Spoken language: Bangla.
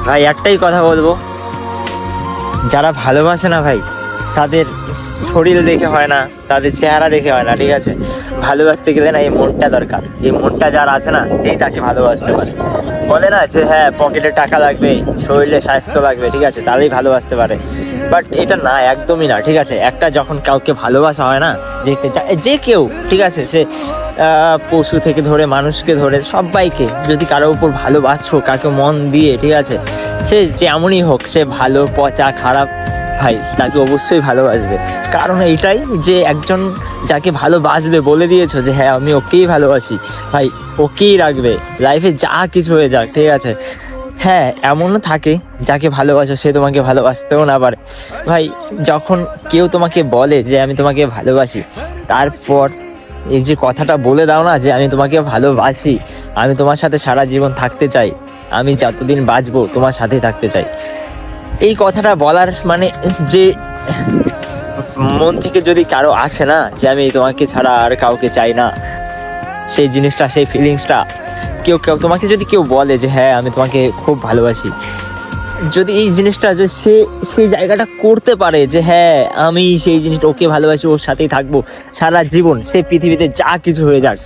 ভাই একটাই কথা বলবো, যারা ভালোবাসে না ভাই, তাদের শরীর দেখে হয় না, তাদের চেহারা দেখে হয় না, ঠিক আছে? ভালোবাসতে গেলে না এই মনটা দরকার। এই মনটা যার আছে না, সেই তাকে ভালোবাসতে পারে। বলে না যে হ্যাঁ পকেটে টাকা লাগবে, শরীরে স্বাস্থ্য লাগবে, ঠিক আছে, তাহলেই ভালোবাসতে পারে। বাট এটা না, একদমই না, ঠিক আছে? একটা যখন কাউকে ভালোবাসা হয় না, যে কেউ, ঠিক আছে, সে পশু থেকে ধরে মানুষকে ধরে সবাইকে, যদি কারোর উপর ভালোবাসছো কাকে মন দিয়ে, ঠিক আছে, সে যেমনই হোক, সে ভালো পচা খারাপ, ভাই তাকে অবশ্যই ভালোবাসবে। কারণ এইটাই যে একজন যাকে ভালোবাসবে বলে দিয়েছো যে হ্যাঁ আমি ওকেই ভালোবাসি, ভাই ওকেই রাখবে লাইফে যা কিছু হয়ে যাক, ঠিক আছে? হ্যাঁ এমনও থাকে যাকে ভালোবাসো সে তোমাকে ভালোবাসতেও না পারে। ভাই যখন কেউ তোমাকে বলে যে আমি তোমাকে ভালোবাসি, তারপর এই যে কথাটা বলে দাও না যে আমি তোমাকে ভালোবাসি, আমি তোমার সাথে সারা জীবন থাকতে চাই, আমি যতদিন বাঁচবো তোমার সাথেই থাকতে চাই, এই কথাটা বলার মানে যে মন থেকে যদি কারো আসে না যে আমি তোমাকে ছাড়া আর কাউকে চাই না, সেই জিনিসটা, সেই ফিলিংসটা কেউ কেউ তোমাকে যদি কেউ বলে যে হ্যাঁ আমি তোমাকে খুব ভালোবাসি, যদি এই জিনিসটা যে সে সেই জায়গাটা করতে পারে যে হ্যাঁ আমি সেই জিনিসটা ওকে ভালোবাসি, ওর সাথেই থাকবো সারা জীবন, সে পৃথিবীতে যা কিছু হয়ে যাক,